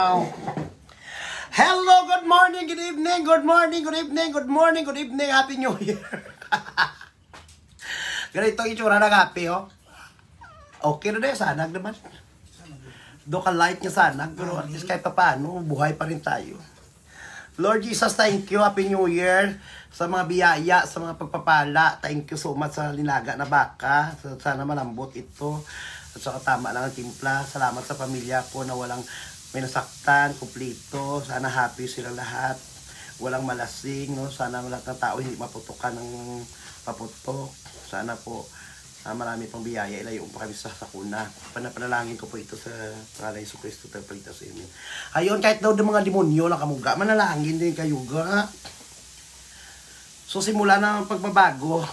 Hello, good morning, good evening, good morning, good evening, good morning, good evening, Happy New Year. Ganito ang itsura ng happy, oh. Okay na din, sanag naman. Do ka light niya sanag, pero at least kahit pa paano, buhay pa rin tayo. Lord Jesus, thank you, Happy New Year. Sa mga biyaya, sa mga pagpapala, thank you so much sa nilaga na baka. Sana malambot ito. At saka tama lang ang timpla. Salamat sa pamilya ko na walang may nasaktan, kumplito. Sana happy sila lahat. Walang malasing, no? Sana lahat ng tao hindi maputukan ng paputok. Sana po marami pang biyaya. Ilayo po kami sa sakuna. Panalangin ko po ito sa pangalan Yesu Cristo. Tapalita sa inyo. Ayun, kahit daw ng mga demonyo lang kamuga, manalangin din kayo ga. So simula na ang pagbabago.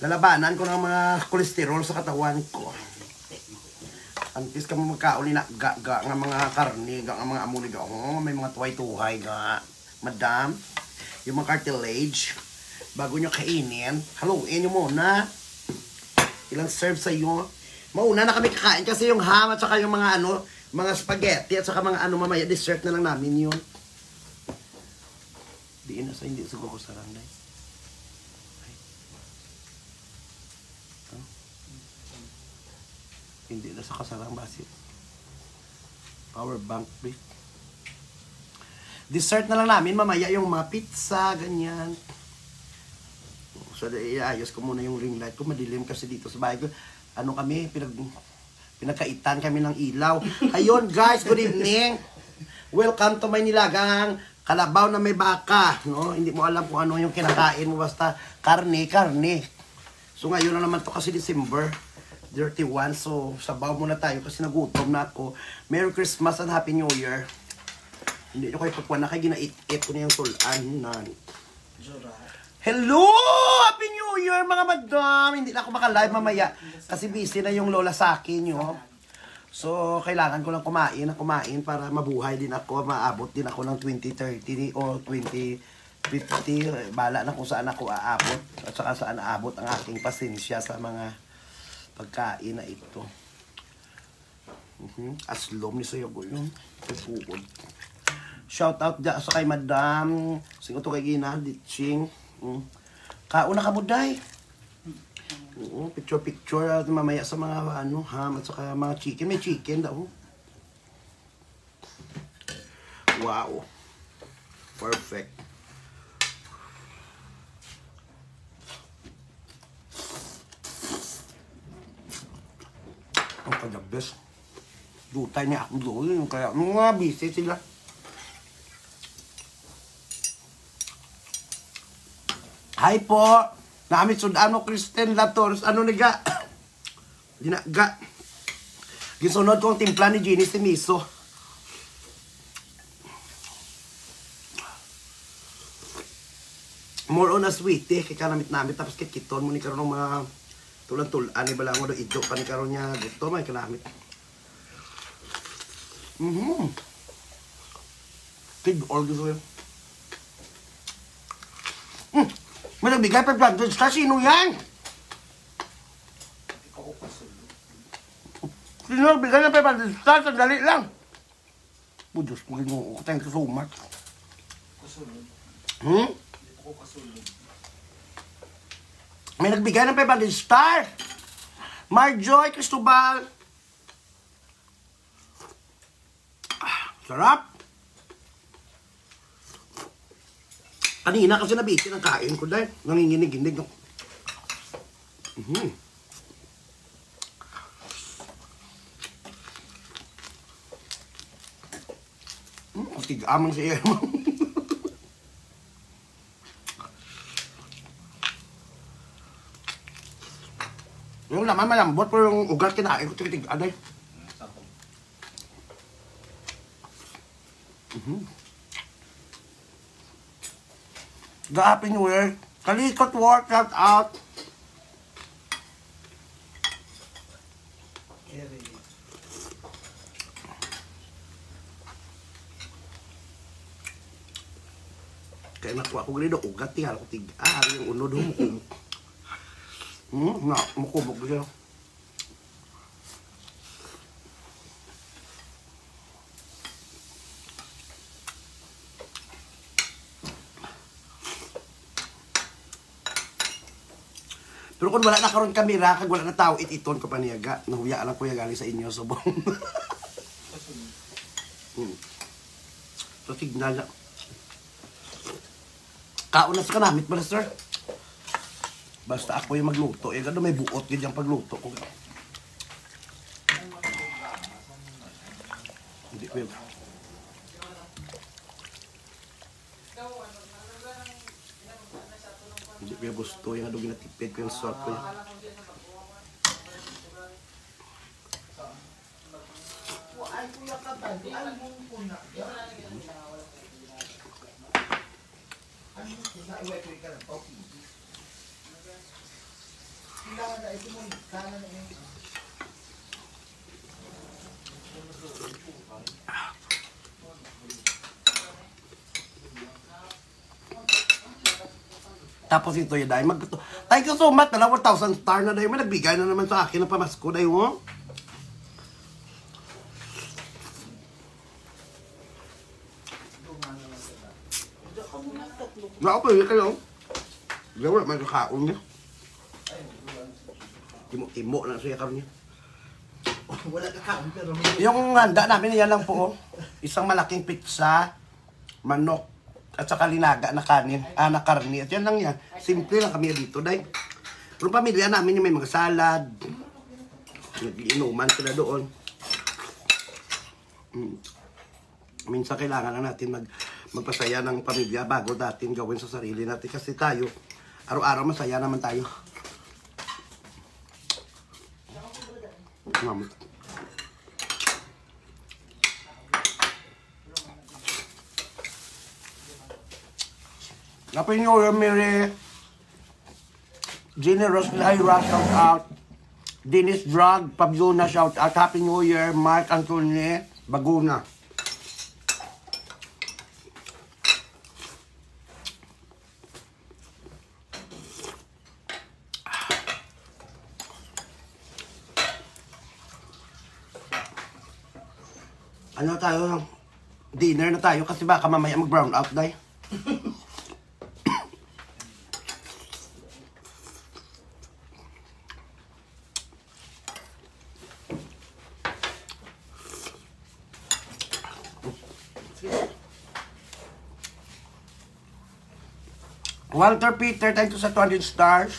Lalabanan ko ng mga kolesterol sa katawan ko. Antis ka mo magkauli na ga nga mga karne, ga nga mga amunig ako, may mga tuhay-tuhay ga. Madam, yung mga cartilage, bago nyo kainin, haluin nyo muna. Ilang serve sa iyo. Mauna na kami kakain kasi yung ham at saka yung mga ano, mga spaghetti at saka mga ano mamaya, dessert na lang namin yun. Diin na sa hindi siguro ko sarang dahil. Hindi na sa kasarang basit. Power bank brick. Dessert na lang namin mamaya yung mga pizza, ganyan. So, iayos ko muna yung ring light ko. Madilim kasi dito sa bahay ko. Ano kami, pinagkaitan kami ng ilaw. Ayun guys, good evening. Welcome to my nilagang kalabaw na may baka. No? Hindi mo alam kung ano yung kinakain mo. Basta karne. So ngayon na naman to kasi December 31. So sabaw muna tayo kasi nagutom na ako. Merry Christmas and Happy New Year. Hindi nyo kayo pagkuhan na kayo ginait-it ko na yung tulan. Hello! Happy New Year mga madam! Hindi na ako maka-live mamaya kasi busy na yung lola sa akin yun. So, kailangan ko lang kumain para mabuhay din ako, maabot din ako ng 2030 o 2050. Bala na kung saan ako aabot at saka saan aabot ang aking pasensya sa mga pagkain na ito. Aslom ni sayo ko yun. Pupukod. Shout out dyan sa kay Madam. Singo to kay Gina, Ditching. Kauna ka mo, day. Picture at mamaya sa mga ano, ham at saka mga chicken. May chicken daw. Wow. Perfect. Ang kanyabes. Dutay niya ako doon. Kaya mga busy sila. Hi po. Namit sudan mo Kristen Lators. Ano niga? Dinaga. Gisunod ko ang timpla ni Ginny si Miso. More on a sweetie. Kaya namit tapos kiton mo ni karon ng mga tulan-tulan. Ni bala mo do ito pa ni karon niya. Gusto may kanamit. Tig all gusto yun. May nagbigay pa plan. Sino yan? Sino nagbigay na pa plan? Sandali lang. Oh, Diyos ko, ginoo. Thank you so much. Kasulod. Dito ko kasulod. May nagbigay ng pa plan. Star. Marjoy Cristobal. Sarap. Kanina kasi nabitin ang kain ko dahil nanginginig-ginig. Tigamang si Emma. Yung laman malambot pero yung ugat kinain ko titig-aday. The Happy New Year. Kalikot workout out. Kaya nakuha ko ganito, ugat tinggal ko tig-ari yung unod mo. Mukubog siya. Pero kung wala na karon kamera, kag wala na tao, ititon ko pa niyaga. Nahuya lang kuya gali sa inyo, subong. So, signal na. Kaon na sa kanamit pala, sir. Basta ako yung magluto. Eh, gano'n may buot yun yung pagluto ko. Hindi ko yun. Hindi ko yung gusto. Yung ano ginatipid ko yung salt ko yun. Tapos ito yun dahil thank you so much, 1,000 star na dahil may nagbigay na naman sa akin ng pamasko dahil mo. Nakapagay kayo. Gawin, may kakaon niya. Timo-timo na siya karon niya. Wala kakaon pero Yung handa namin, yan lang po. Isang malaking pizza, manok, at saka linaga na kanin, na karni. At yan lang yan. Simple lang kami dito, day. Pero pamilya namin yung may mga salad. Nag-iinuman sila doon. Minsan kailangan lang natin magpasaya ng pamilya bago natin gawin sa sarili natin. Kasi tayo, araw-araw masaya naman tayo. Happy New Year, Mary. Generous Lyra, shout out. Dennis Drag, Pabiona, shout out. Happy New Year, Mark Anthony, Baguna. Ano tayo? Dinner na tayo kasi baka mamaya mag-brown out day. Walter Peter, thank you sa 200 stars.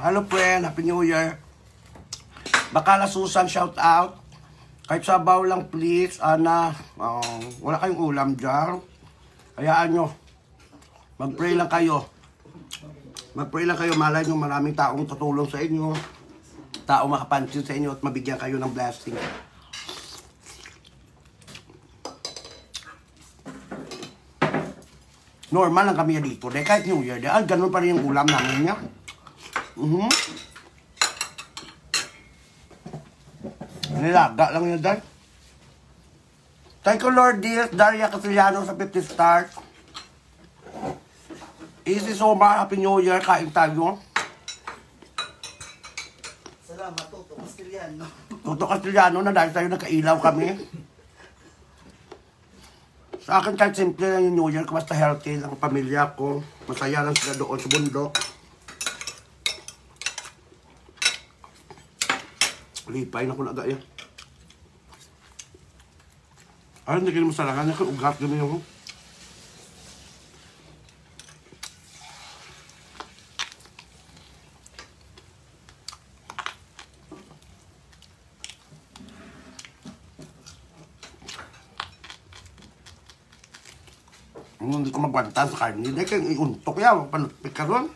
Hello friend, Happy New Year. Bakala Susan, shout out. Kahit sabaw lang please, Ana. Wala kayong ulam dyan. Hayaan nyo. Mag-pray lang kayo. Mag-pray lang kayo. Malay nyo maraming taong tutulong sa inyo. Taong makapansin sa inyo at mabigyan kayo ng blessing. Normal lang kami dito. Dahil kahit New Year, dahil ganun pa rin yung ulam namin niya. Nilaga lang yun, dahil. Thank you, Lord Diaz, Daria Casillano sa 50 stars. Easy Soma, Happy New Year, kain tayo. salamat Toto Castellano. Toto Castellano na dahil tayo nagkailaw kami. Sa akin kahit simple lang yung New Year, basta healthy lang ang pamilya ko. Masaya lang sila doon sa bundok. Lipay na ko na gaya. Ay, hindi kayo masalangan niya. Ugat gano'n yung... Hindi ko magbantan sa karni. Hindi kayo iuntok yan. Panutpik ka ron.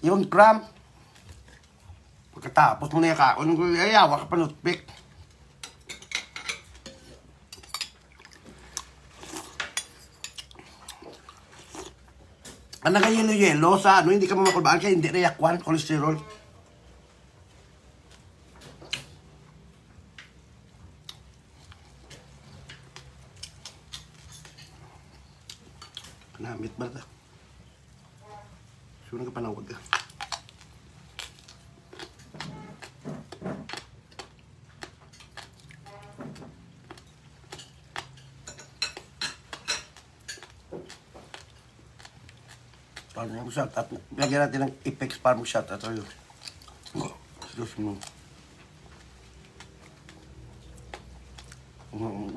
Yung cram. Pagkatapos mo na yung kaon, ayawa ka panutpik. Ang nagayelo-yelo sa ano, hindi ka mamakulbaan kaya hindi reakwan, kolesterol. Namit ba ito? Sino ka panawag ka? Para mag-shoutout. Lagyan natin ng effects para mag-shoutout tayo. Excuse me.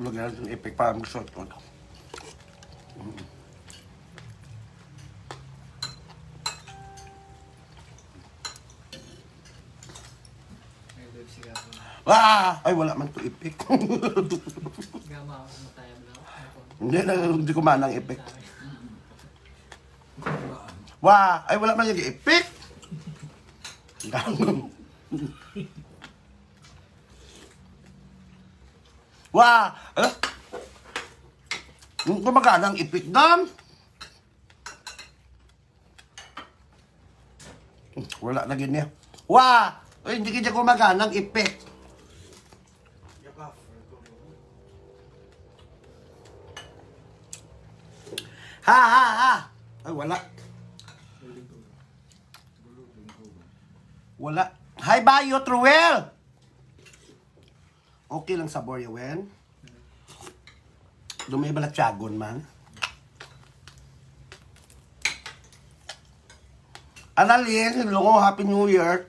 Lagyan natin ng effect para mag-shoutout. Ay, wala man to effect. Hindi ko manang effect. Ay, wala man yung effect. Kumagana ang effect dam. Wala na ganyan. Ay, hindi kaya kumagana ang effect. Ha! Ay, wala. Wala. Hi, Bayo, Truel! Okay lang sa Boryawen. Doon may balatsagon man. Analin, hello, Happy New Year.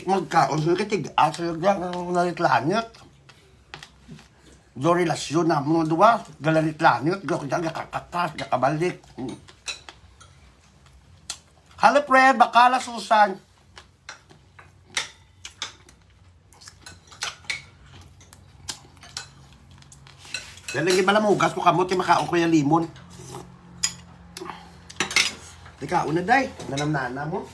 Magkaon sa katigaan sa yung nalitlanit. Do relasyon na mga duwa, galanitlanit, kakabalik. Hello, Fred, Bakala, Susan. Lalagyan malamugas ko kamot, yung makaon ko yung limon. Ikaw na, day. Nanamnana mo.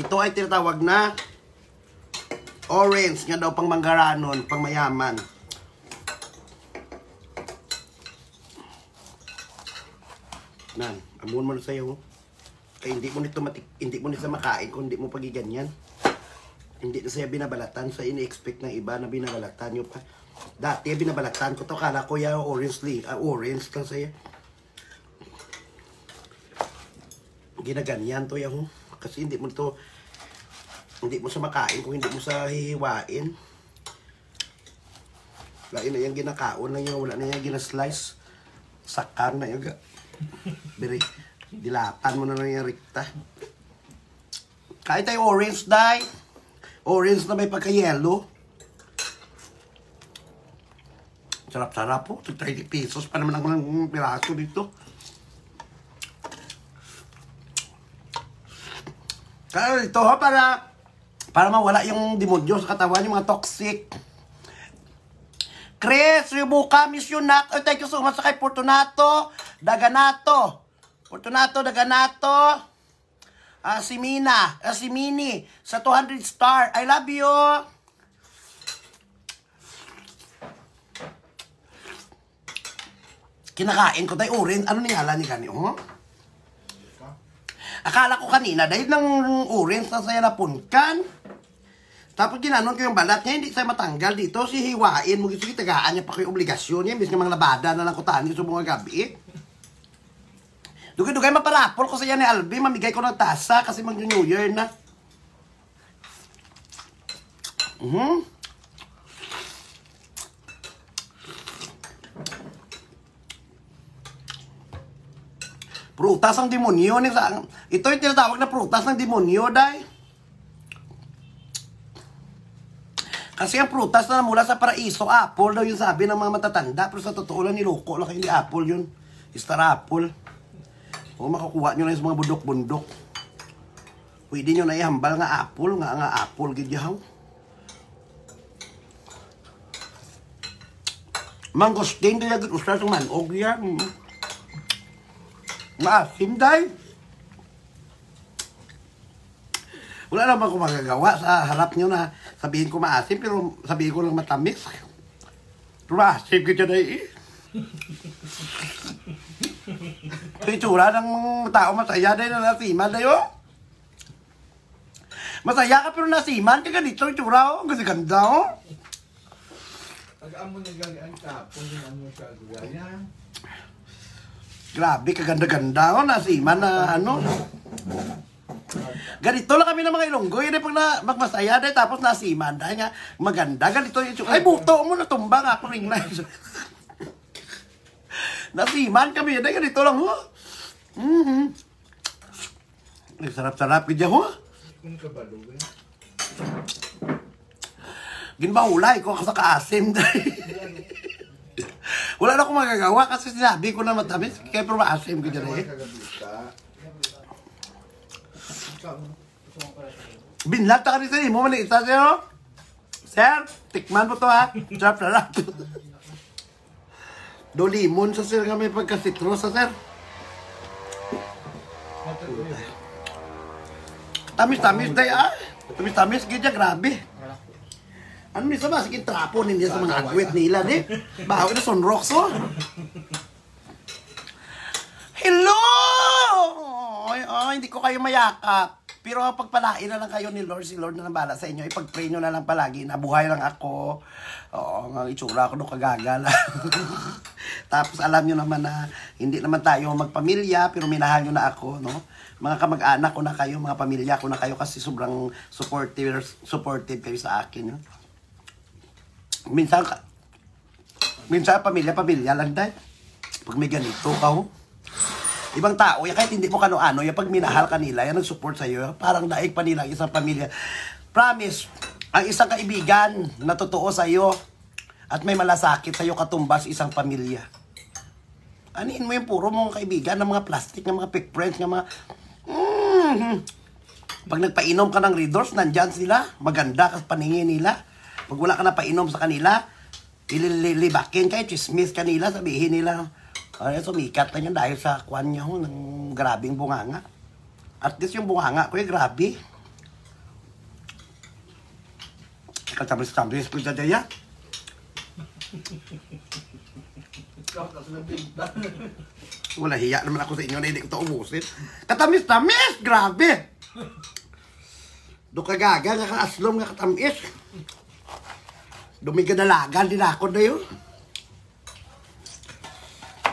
Ito ay tinatawag na orange nga daw pang manggaranon, pang mayaman. Nan, amuan mo na sa'yo. Kaya hindi mo nito makain kung hindi mo pagiganyan. Hindi na siya binabalatan. Sa ini-expect ng iba na binabalatan nyo pa. Dati binabalatan ko to, kala ko yung orange lang sa'yo. Ginaganyan to yung. Kasi hindi mo sa makain kung hindi mo sa hihiwain. Lain na yung ginakaon na yung, wala na yung ginaslice. Sakar na yung dilapan mo na lang yung rikta. Kahit tayo orange dye. Orange na may pagka-yellow. Sarap-sarap po. 30 pesos pa naman ang piraso dito. Kaya ito ha, para mawala yung demonyo sa katawan, yung mga toxic. Chris, Ribuka, Miss Yunat. Oh, thank you so much sa kay Fortunato Daganato. Si Mini, sa 200 star. I love you. Kinakain ko tayo orange. Ano ningala ni Gani? Oh? Akala ko kanina, dahil ng orange na saya napunkan. Tapos ginanon ko yung balat niya, hindi saya matanggal dito. Si hiwain mo, sige, tagaan niya pa kayo obligasyon niya. Bis nga mga labada na lang ko tani sa mga gabi. Dugay-dugay maparapol ko sa yan ni Albi. Mamigay ko ng tasa kasi mag-New Year na. Prutas ang demonyo. Ito yung tinatawag na prutas ng demonyo, day. Kasi ang prutas na mula sa paraiso, apple daw yung sabi ng mga matatanda. Pero sa totoo lang, niloko lang kayo, hindi apple yun. Star apple. O makakuha nyo na yung mga bundok-bundok. Pwede nyo na ihambal nga apple, nga apple, gidyaw. Mangosteen, dilagit usla sa manog yan. Maasim, day. Wala naman akong magagawa sa harap nyo na sabihin ko maasim, pero sabihin ko lang matamis. Maasim ka dyan ay Ito itsura ng tao masaya dahil na nasiman dayo. Masaya ka pero nasiman ka ganito itsura oh. Ang ganda oh. Pag-amo nagagaan tapon yung ano sa gulaya. Grabe, kaganda-ganda oh. Nasiman na ano. Ganito lang kami ng mga Ilonggo. Yun pag na, magmasaya dahil tapos nasiman dahil nga maganda. Ganito yung itsura. Ay buto mo natumba nga ako ring live. Nasiman kami yun. Ganito lang ho. Sarap-sarap ka ho. Kung kabalo ba? Ginbahulay ko sa kaasim dahil. Wala na akong magagawa kasi sinabi ko na matamis. Kaya pero maasim ko dyan eh. Binlat ka rin sa mo. Maliit sa sir. Sir, tikman mo to ha. Sarap-sarap. Do limon sa sir kami pagka-citrus sa sir. Tamis-tamis day ah. Tamis-tamis gidya grabe. Ano minsan ba sige trapo ninyo sa mga agwit nila di. Bahaw na sunrocks oh. Hello! Ay, hindi ko kayo mayakap. Pero pagpalain na lang kayo ni Lord, si Lord na lang bala sa inyo. Ipag-pray nyo na lang palagi na buhay lang ako. Oo, ang itsura ko nung kagagala. Tapos alam nyo naman na hindi naman tayo magpamilya, pero minahal nyo na ako, no? Mga kamag-anak ko na kayo, mga pamilya ko na kayo kasi sobrang supportive kayo sa akin. No? Minsan pamilya lang dahil. Pag may ganito ka, ho. Ibang tao, kahit hindi mo kano-ano, yung pag minahal kanila, yan nag-support sa'yo, parang daig pa nila ang isang pamilya. Promise, ang isang kaibigan na totoo sa'yo at may malasakit sa'yo katumbas isang pamilya. Anin mo yung puro mong kaibigan ng mga plastic, ng mga fake friends, ng mga... Pag nagpainom ka ng Readers, nandyan sila, maganda kasi paningin nila. Pag wala ka na painom sa kanila, ililibakin kayo, chismis kanila, sabihin nila, ay, sumikat na yan dahil sa kwan niya ho, ng grabing bunganga. At least yung bunganga ko, grabe. Katamis-tamis ko dyan dyan. Wala, hiya naman ako sa inyo na hindi ko ito ubusin. Katamis-tamis! Grabe! Do kagaga, nga kaaslom, nga katamis. Dumigandalagan, dinakod na yun.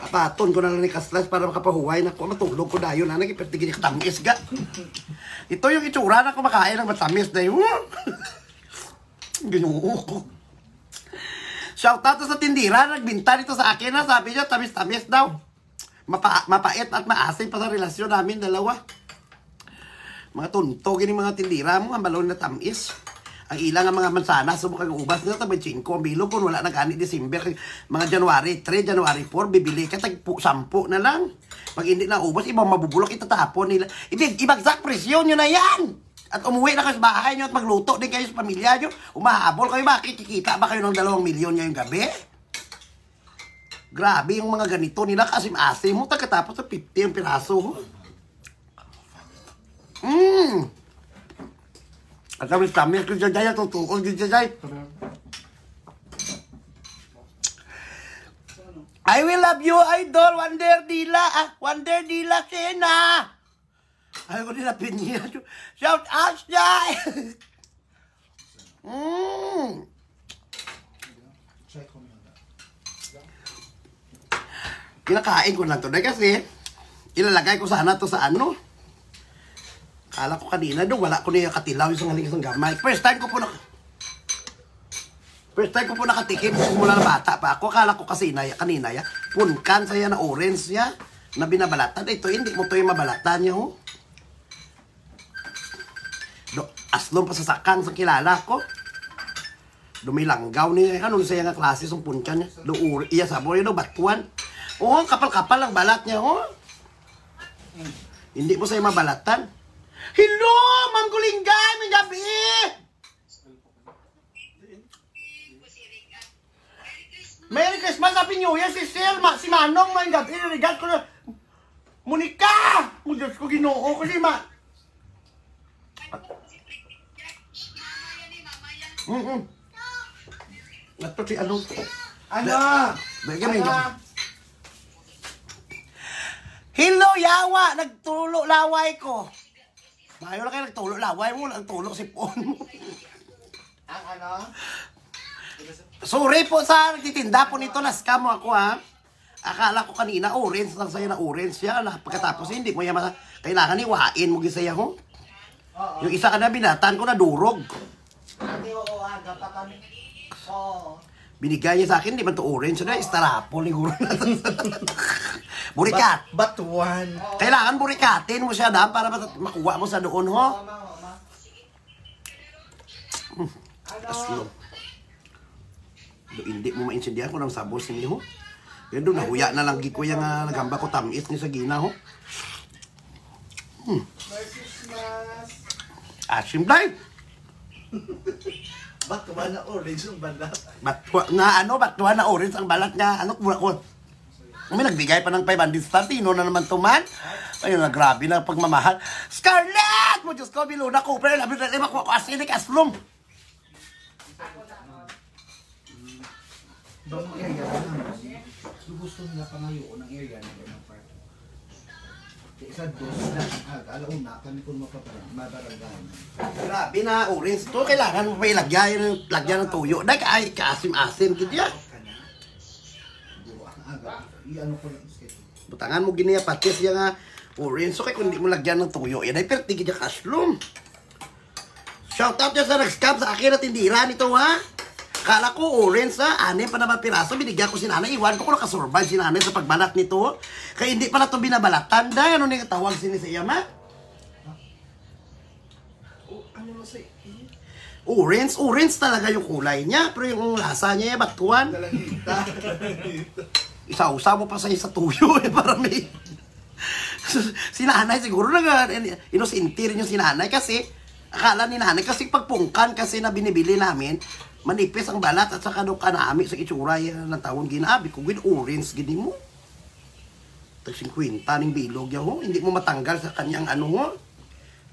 Paton ko na lang ni Kaslas para makapahuway na ko. Matulog ko na yun. Nagipirtigin yung katamis ga. Ito yung itsura na kumakain ng matamis na yun. Ginuo ko. Shoutout sa tindira. Nagbinta nito sa akin na. Sabi niya, tamis-tamis daw. Mapait at maasim pa sa relasyon namin. Dalawa. Mga tuntogin yung mga tindira mo. Ang balon na tamis. Ang ilang ang mga mansana, subukang ubas nila, tabay 5 ang bilog, kung wala na gani December, mga January 3, January 4, bibili ka, tag-10 na lang. Pag hindi na ubas, ibang mabubulok, itatapon nila. Ibagsak presyon nyo na yan! At umuwi na kayo sa bahay nyo at magluto din kayo sa pamilya nyo. Umahabol kayo, makikikita ba kayo ng 2 milyon ngayong gabi? Grabe yung mga ganito nila, kasim-asim mo, tagatapos sa 50 ang piraso. At tamis-tamis ko dyan dyan, tutukol dyan dyan. I will love you, idol, Wonder Dila. Wonder Dila, Sena. Ay ko nila pinya. Shout out dyan. Kinakain ko na to. Dahil kasi, ilalagay ko sana to sa ano. Kala ko kanina doon, wala ko niya katilaw yung halikas ng gamay. First time ko po nakatikim mula na bata pa ako. Kala ko kasi kanina ya, punkan saya na orange ya, na binabalatan. Ito hindi mo to yung mabalatan niya ho. Aslong pa sa sakang sa kilala ko. Dumilanggaw niya, ano saya nga klase yung punkan niya. Iya sabor yun, batuan. Oo, kapal-kapal ang balat niya ho. Hindi mo saya mabalatan. Hello, Ma'am Gulingay, may gabi! Merry Christmas, Happy New Year, si Sir, si Manong, may gabi, regard ko na. Monica! Oh, Diyos ko, ginoo ko si Ato si ano? Ano? Bigyan mo yun. Hello, yawa! Nagtulo laway ko. Mayo lang kayo nagtulo laway mo. Nagtulo si Pon mo. Ang ano? Sorry po sa nagtitinda po nito. Na-scam mo ako ha. Akala ko kanina orange lang sa'yo na orange siya. Pagkatapos hindi mo yan kailangan iwain mo gisaya ko. Oo. Yung isa ka na binatan ko na durog. Hindi, oo, aga pa kami. Oo. Binigay niya sa akin, di ba ito orange na? Istarapol siguro na. Burikat. Batuan. Kailangan burikatin mo siya dam para makuha mo sa doon ho. Mama. Aslo. Hindi mo maintindihan ko ng sabos niyo ho. Yan doon, nahuya na lang ko yung nagamba ko tamis ni sa gina ho. Merry Christmas. Asim day. Batuan na orange yung balat. Batuan na orange ang balat niya. Ano ko? May nagbigay pa ng 500 star. Tino na naman tuman. Ayun na, grabe na pagmamahal. Scarlett! Mo Diyos ko, Biluna Cooper. Labi na makuha ko asinik aslong. Bang area na. Gusto nila pangayoon ng area na ng park. Isa dos na aga. Alauna kami kung mabaranggan. Grabe na, orange to. Kailangan mo pa ilagyan ng tuyo. Dahil ay kaasim-asim. Gidya. Aga. Iano ko lang skate. Butangan mo giniya patis yung orange. So kaya kung hindi mo lagyan ng tuyo, yan ay perti gidya kaslong. Shoutout dyan sa nag-scam sa akin at tindira nito ha. Kala ko orange ha. 6 pa naman piraso. Binigyan ko si nanay. Iwan ko nakasurvive si nanay sa pagbalat nito. Kaya hindi pala ito binabalatan. Dahil ano nang tawag sini sa iyama? Ano mo sa Orange. Orange talaga yung kulay niya. Pero yung lasa niya, batuan. Dalagita. Isa-usa mo pa sa tuyo eh. Para may... si nanay siguro inusinti rin yung si nanay kasi akala ni nanay kasi pagpungkan kasi na binibili namin manipis ang balat at saka doon kanami sa itsura ng taon ginabi ko with orange gini mo tag 50 ning bilog yan ho hindi mo matanggal sa kanyang ano ho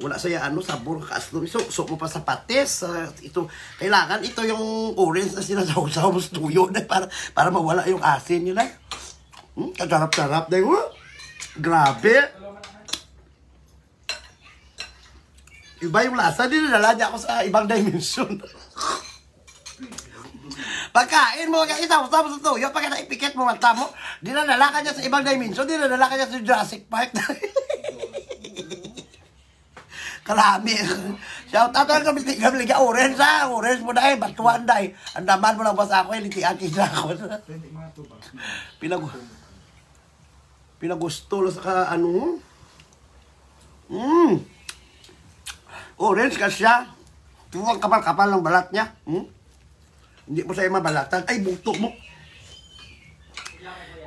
wala saya ano sabor kaaslo so mo pa sa patis ito kailangan ito yung orange na sinasawsaw mo sa tuyo na para mawala yung asin yun ay kagarap-garap na yun grabe iba yung lasa dinadala niya ako sa ibang dimension pagkain mo isawsaw mo sa tuyo pagka naipikit mo mata mo dinadala ka niya sa ibang dimension dinadala ka niya sa Jurassic Park Kalami. Shout out ka gamli ka orange ha. Orange mo dahil, batuan dahil. Andaman mo lang ba sa ako, litiakin na ako. Pinagusto lang sa ano. Orange ka siya. Tuwang kapal-kapal ng balat niya. Hindi mo sa'yo mabalatan. Ay, buto mo.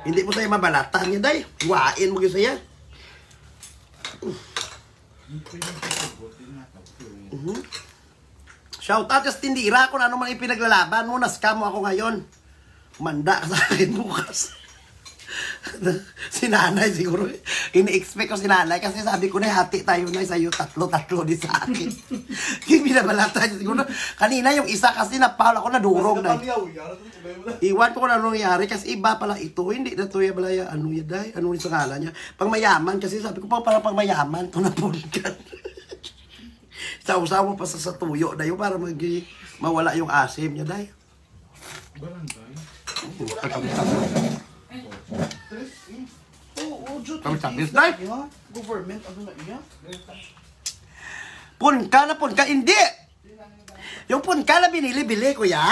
Hindi mo sa'yo mabalatan niya dahil. Huwain mo yun sa'yo. Shout out just tindira kung ano man ipinaglalaban mo, na-scam mo ako ngayon. Manda ka sa akin bukas. Si nanay siguro, ini-expect ko si nanay kasi sabi ko na hati tayo na sa'yo, tatlo di sa akin. Yung binabalata niya siguro. Kanina yung isa kasi napahal ako na durog na. Iwan ko kung ano nangyari kasi iba pala ito. Hindi na to yung balaya. Ano yan dahil? Ano yung sangala niya? Pang mayaman kasi sabi ko pala pang mayaman. Ito na pulkan. Sausaw mo pa sa tuyo na yun para mawala yung asim niya dahil. Barangay? Oo, Jud. Kami sabis dahil. Government, ano na iya? Punka, hindi! Yung punka na binili-bili, kuya,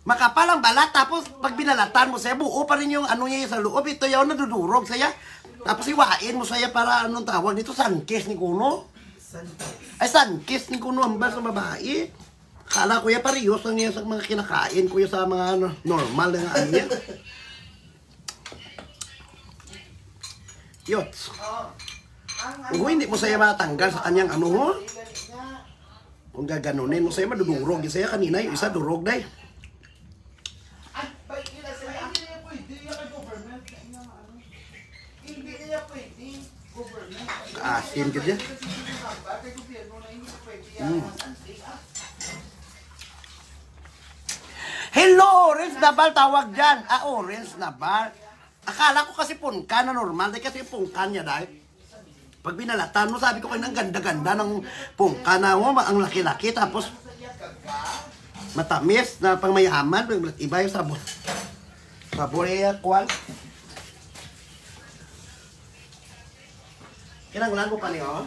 makapal ang balat, tapos pag binalatan mo siya, buo pa rin yung ano niya sa loob, ito yung nadudurog saya. Tapos iwain mo saya para anong tawag nito, sunkist ni Kuno. Ay, sunkist ni Kuno ang ba sa babae. Kala kuya, parehos lang niya sa mga kinakain, kuya sa mga ano, normal na ano niya. Yots. Kung hindi mo saya matanggal sa kanyang ano ho, kung gaganunin mo saya madudurog. Saya kanina yung isa durog na eh. Asin ka dyan. Hello, orange na bal tawag dyan. Orange na bal. Akala ko kasi punkan na normal. Dahil kasi punkan niya dahil. Pag binalatan mo, sabi ko kayo, ang ganda-ganda ng punkan na mo. Ang laki-laki. Tapos, matamis na pang mayaman. Iba yung sabon. Sabon ay kwal. Kinanglan mo pa niyo?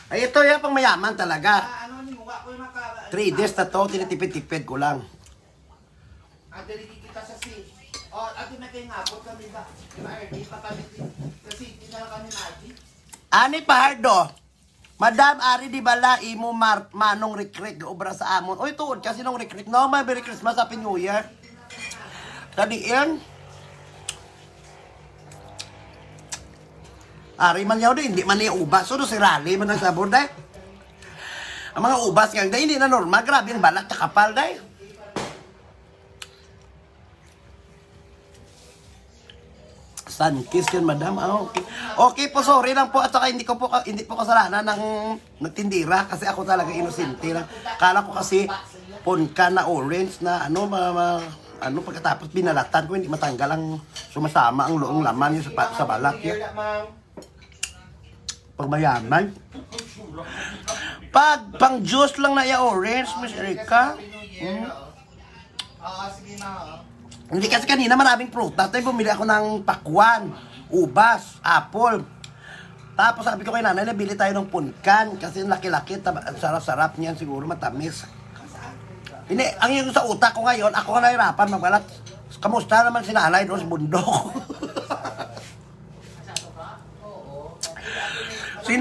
Ay, ito yung pang mayaman talaga. 3 days na to, tinitipid-tipid ko lang. Ate, kita sa city. Ate, nagkingapot kami ba? Di pa kami sa city na kami natin. Ani Pahardo, Madam Ari di bala imo manong rikrik obra sa amon. Oy tuod kasi nung rikrik no, may Merry Christmas, Happy New Year. Kadiin. Ari man yaw hindi man niya ubas. So, si Rally man ang sabor, day. Ang mga ubas nga, day, hindi na normal. Grabe ang balat na kapal, day. Sunkiss yun, madam. Okay. Okay po, sorry lang po. At saka hindi po kasalanan ng nagtindira. Kasi ako talaga inosente lang. Kala ko kasi punka na orange na pagkatapos binalatan ko, hindi matanggal ang sumasama ang loong laman yung sa balat yun. Pag mayaman. Pag pang juice lang na yung orange, Miss Erika. Sige na. Hindi kasi kanina maraming prutas. Tayo bumili ako ng pakwan, ubas, apple. Tapos sabi ko kay nanay, nabili tayo ng punkan. Kasi laki-laki, sarap-sarap niyan siguro, matamis. Hindi, ang yung sa utak ko ngayon, ako na nahirapan magbalat. Kamusta naman si nanay doon sa bundok? Si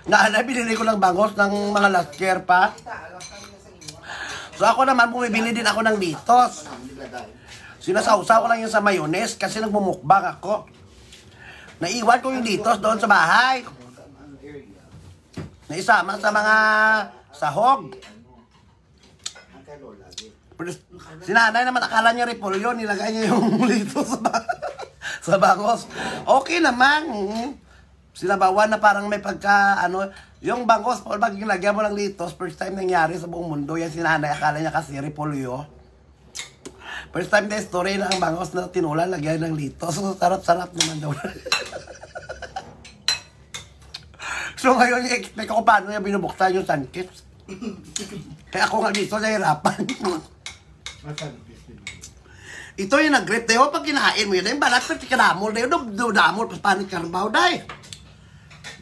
nanay, binili ko ng bangos ng mga last year pa. So ako naman, bumibili din ako ng litos. Sinasawsaw ko lang yung sa mayonnaise kasi nagmumukbang ako. Naiwan ko yung litos doon sa bahay. Naisama sa mga sahog. Pero si nanay naman, akala niya repolyo, nilagay niya yung litos sa bangos. Okay naman. Sinabawan na parang may pagka, yung bangos, pag ginagyan mo ng litos, first time nangyari sa buong mundo, yan si nanay, akala niya kasi repolyo. First time na story na ang bangos na tinulan, lagyan ng litos. So, sarap-sarap naman daw. So, ngayon, i-expect ko paano niya binubuksan yung sunkits. Kaya ako nga dito, nahirapan. Ito yung nag-grip tayo, pag kinain mo yun, yung balat, pero tikadamol na yun, damol, pas panik karbaw, day.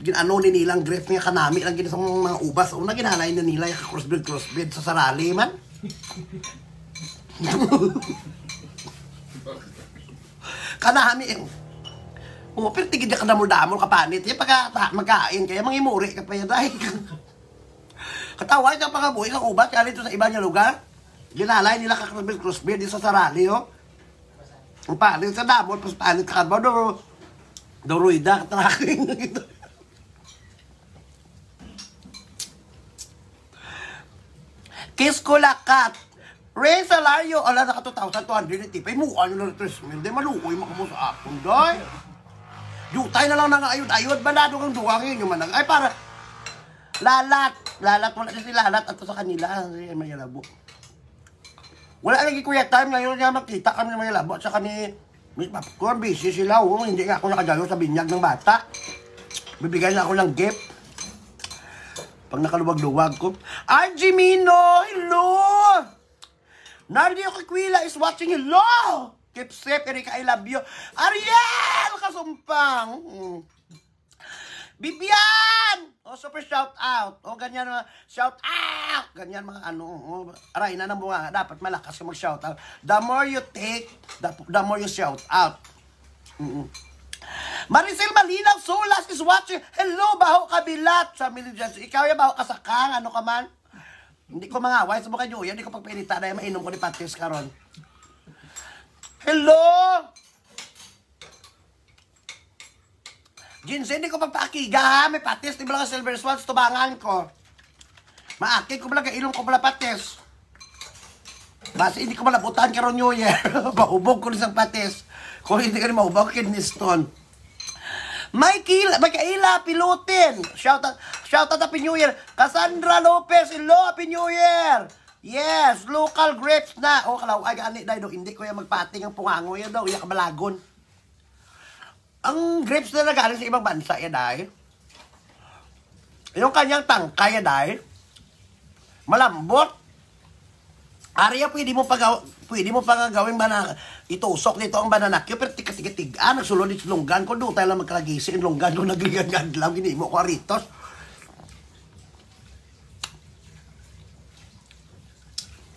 Ginano ni nilang grip niya kanami lang ginisang mga ubas. Una ginalay na nila yung crossbreed sa sarali man. Kanami. Pero tigid ka damol-damol kapanit. Yung pagka magkain kaya mangimuri ka pa yan dahil. Katawa yung pakabuhay ng ubas kaya dito sa iba niya lugar. Ginalay nila ka crossbreed sa sarali. Ang palit sa damol, pas palit ka ba? Doruida katraking ito. Kiss ko lakat. Ray Salario. Ala, naka 2,200 pay mo. Ano na 3,000. Di malukoy mo sa akong, doy. Jutay na lang na nga ayod-ayod. Balado kang duwangin. Yung manag. Ay, para. Lalat. Lalat. Wala na si Lalat. Ato sa kanila. Ay, may labo. Wala lagi kuya time. Ngayon niya makita kami ng may labo. At saka ni Miss Popcorn. Busy sila. Hindi nga ako nakadalo sa binyag ng bata. Bibigyan na ako ng gift. Pag nakaluwag-luwag ko. RG Mino! Hello! Nardio Kikwila is watching. Hello! Keep safe, Erika, I love you. Ariel! Kasumpang! Bibian! Oh, super shout out. Oh, ganyan mga shout out! Ganyan mga aray na ng bunga. Dapat malakas ka mag-shout out. The more you take, the more you shout out. Maricel Malinaw Solas is watching. Hello, Baho Kabilat. Family Judge. Ikaw yung Baho Kasakang. Ano ka man? Hindi ko mangaway sa mukha nyo. Hindi ko pagpinita na yung mainom ko ni Patis karon. Hello! Jinsen, hindi ko pagpaakiga ha. May Patis. Di ba lang silver swans? Tubangan ko. Maakit ko ba lang ilong ko pala Patis. Basta hindi ko malabutan karon New Year. Bahubog ko isang Patis. Kung hindi ka rin mahubog, kidney stone. May kaila, pilutin. Shout out Happy New Year. Cassandra Lopez, hello, Happy New Year. Yes, local grapes na. O, kalaw, ay, gani, dahil hindi ko yan magpating ang pungango yan daw, iyak balagon. Ang grapes na nagaling sa ibang bansa yan dahil. Yung kanyang tangkay yan dahil. Malambot. Ariya, pwede mo pa gawin banana. Itusok nito ang bananakyo, pero tiga-tiga-tiga. Nagsulod ito lunggan ko. Doon tayo lang magkalagisi. Yung lunggan ko nagligan-gad lang. Gini mo ko aritos.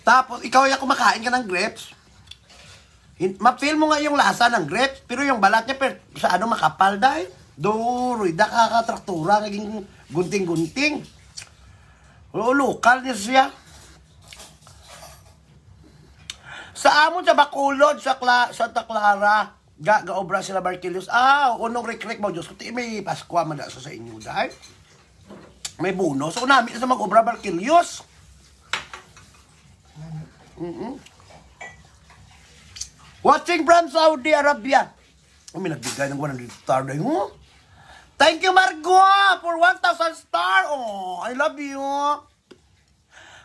Tapos, ikaw yung kumakain ka ng grapes. Ma-feel mo nga yung lasa ng grapes. Pero yung balat niya, pero sa ano makapal dahil. Duroy, kakatraktura. Naging gunting-gunting. Lokal niya siya. Sa amon sa Bacolod, sa Santa Clara, gaobra sila Barquilios. Unong rek-rek mo, Diyos ko, may Paskwa madasa sa inyo dahil. May buno. So, namin sa mag-obra Barquilios. Watching from Saudi Arabia. May nagbigay ng 100 star dahil. Thank you, Margo, for 1,000 star. Oh, I love you.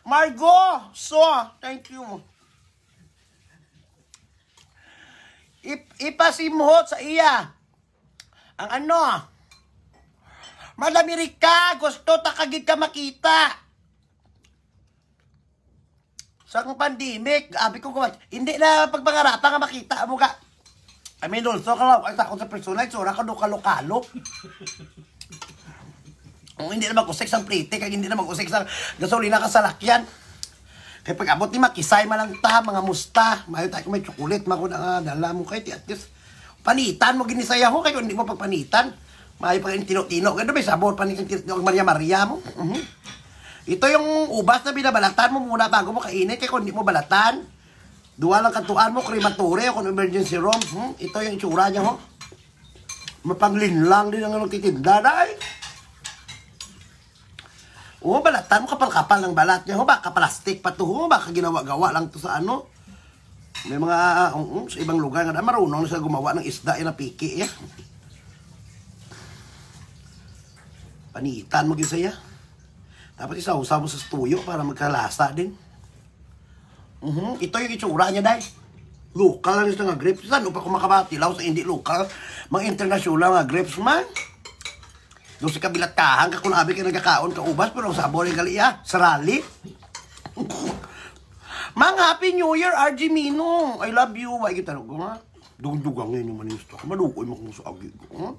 Margo, thank you. Ipasimhot sa iya. Ang ano? Malamirika, gusto takagid ka makita. Sa akong pandemic, abi ko kumat. Hindi na pagpangarapa nga makita mo ka. I mean, also, ay takot sa personal, sura ka dokalo-kalo. Kung hindi na mag-usik sang plite, kaya hindi na mag-usik sang gasolina ka sa lakyan. Kaya pag abot ni makisay malang ta, mga musta, mayo tayo may chocolate, makuna nga, dala mo kayo, at least, panitan mo ginisaya ho, kaya hindi mo pagpanitan. Mayo pag tino-tino, ganda may sabor, panitan ang Maria mo. Ito yung ubas na binabalatan mo muna bago mo kainit, kaya kung hindi mo balatan, duwa lang kantuan mo, krematorya, kung emergency room, ito yung itsura niya ho. Mapanglinlang din ang nagtitinda, dahil. Oo, balatan mo, kapal-kapal ng balat niya. Baka plastic pa to. Baka ginawa-gawa lang to sa ano. May mga, sa ibang lugar nga, marunong na sila gumawa ng isda na piki. Panitan mo gisaya. Tapos isaw-saw mo sa tuyo para magkalasa din. Ito yung itsura niya, dahil. Local lang nga grapes. Saan pa kung makabatilaw sa hindi local? Mga international nga grapes man. Doon sa kabilat kahang, kakulabi ka nagkakaon ka ubas, pero ang sabor yung kaliya, sarali. Mang Happy New Year, RG Mino. I love you. Why kita ko nga? Dugang ngayon yung manisto. Malukoy mo kung sa agi ko.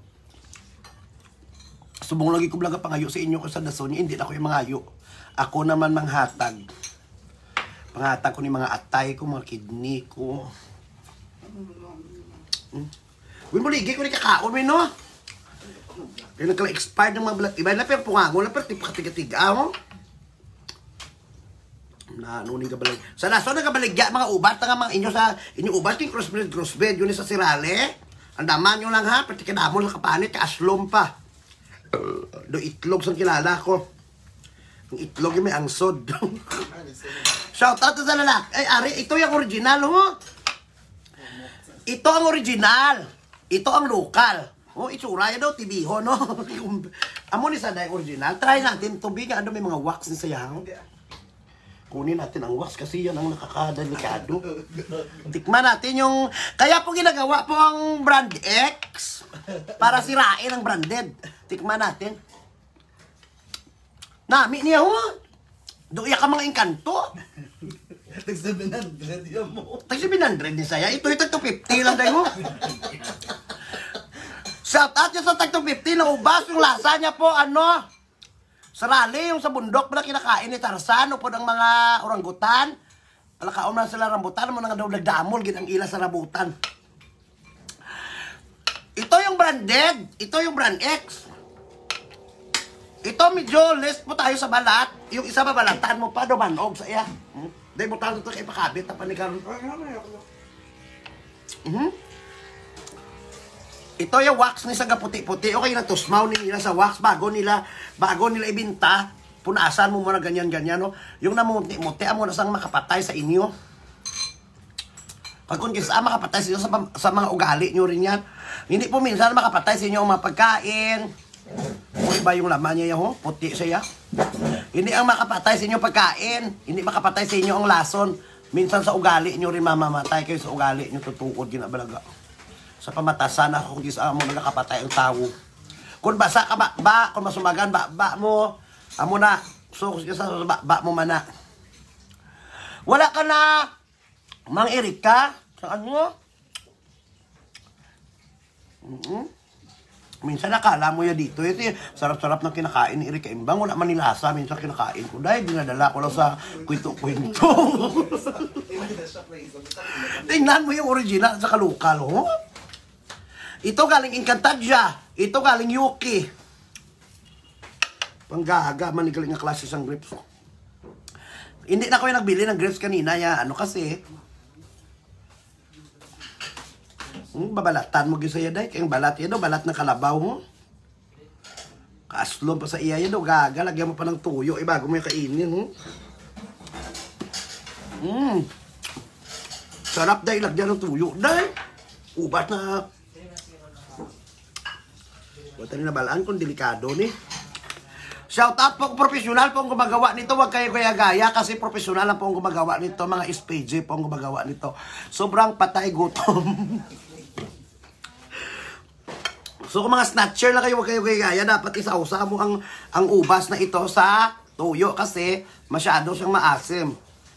Subong lagi ko blaga pangayo sa inyo ko sa dason. Hindi na ako yung mangayo. Ako naman manghatag. Panghatag ko ni mga atay ko, mga kidney ko. Uy, muligi ko ni kakaon, Mino. Kaya nagka-expired ng mga balat. Iba na pero pungango na pero tiga-tiga mo. Nanunin ka balag. Sa naso na kabaligya mga ubat nga mga inyo sa inyo ubat yung crossbreed yun sa sirale. Ang daman nyo lang ha, pati kadamon lang kapanit, kaaslom pa. Do itlog sang kilala ko. Yung itlog yung may angsod. Shout out sa lalaki. Ay, Ari, ito yung original ho. Ito ang original. Ito ang local. Itsura yan daw, tibiho, no? Amo ni sa day original. Try natin, tubig, ano may mga wax ni sayang. Kunin natin ang wax kasi yan ang nakakadelikado. Tikman natin yung... Kaya po ginagawa po ang brand X para sirain ang branded. Tikman natin. Nami niya ho. Doon ka mga engkanto. Tag-700 yan mo. Tag-700 ni saya. Ito yung tag-250 lang tayo. Shout out yung sa tag-250 na ubas. Yung lasa niya po, ano... Sarali, yung sa bundok pala kinakain ni Tarzan o po ng mga orangutan. Alakaon na sila rambutan, mo nang daw nagdamol, ginang ila sa rambutan. Ito yung branded, ito yung brand X. Ito medyo less po tayo sa balat. Yung isa babalatan mo pa, dumanog sa iya. Dahil mo tayo ito kay pakabit, tapanigaron. Ito yung wax ni saga puti-puti. Okay na tusmaw nila sa wax bago nila ibinta. Punasan mo muna ganyan-ganyan, no? Yung namuti-muti mo na sang makapatay sa inyo. Pag kung kisa makapatay sa inyo sa mga ugali nyo rin yan. Hindi po minsan makapatay sa inyo ang mga pagkain. O iba yung laman niya ho? Puti siya. Hindi ang makapatay sa inyo pagkain. Hindi makapatay sa inyo ang lason. Minsan sa ugali nyo rin mamamatay kayo sa ugali nyo tutuod ginabalaga. Sa pamatasan ako kung sa mo nagkakapatay ang tao. Kung basa ka ba, kung masumagan ba mo, amo na. So kung sa ba mo mana. Wala ka na Mang Erika, saan mo? Minsan nakala mo ya dito, ito sarap-sarap ng kinakain ni Erika Imbang, wala man nilasa, minsan kinakain ko, dahil dinadala ko lang sa kwento-kwento. Tingnan mo yung original sa kalukal, ho? Ito galing Encantadia, ito galing Yuki. Panggaga, manigaling nga klase sang grapes. Hindi na ko yung nagbili ng grapes kanina, ya, ano kasi, babalatan mo gisa ya day, kayong balat yan balat ng kalabaw mo. Kaaslom pa sa iya yan gaga, lagyan mo pa ng tuyo, bago mo yung kainin. Sarap day, lagyan ng tuyo day. Ubat na. Wata na balaan kung delikado ni. Shout out po, profesional po ang gumagawa nito. Huwag kayo gaya-gaya kasi profesional lang po ang gumagawa nito. Mga SPJ po ang gumagawa nito. Sobrang patay gutom. So kung mga snatcher lang kayo, huwag kayo gaya-gaya. Dapat isausa mo ang ubas na ito sa tuyo kasi masyado siyang maasim.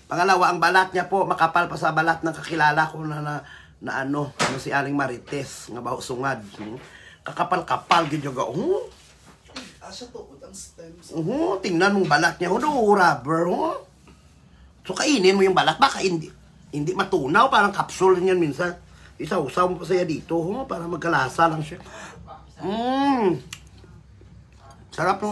Pangalawa, ang balat niya po, makapal pa sa balat ng kakilala ko na si Aling Marites, nga baho sungad. Kakapal-kapal, gidyoga. Asa to, ang stems. Tingnan mong balat niya. Rubber. So, kainin mo yung balat. Baka hindi matunaw. Parang kapsul niyan minsan. Isaw-saw mo pa siya dito. Para magkalasa lang siya. Sarap ng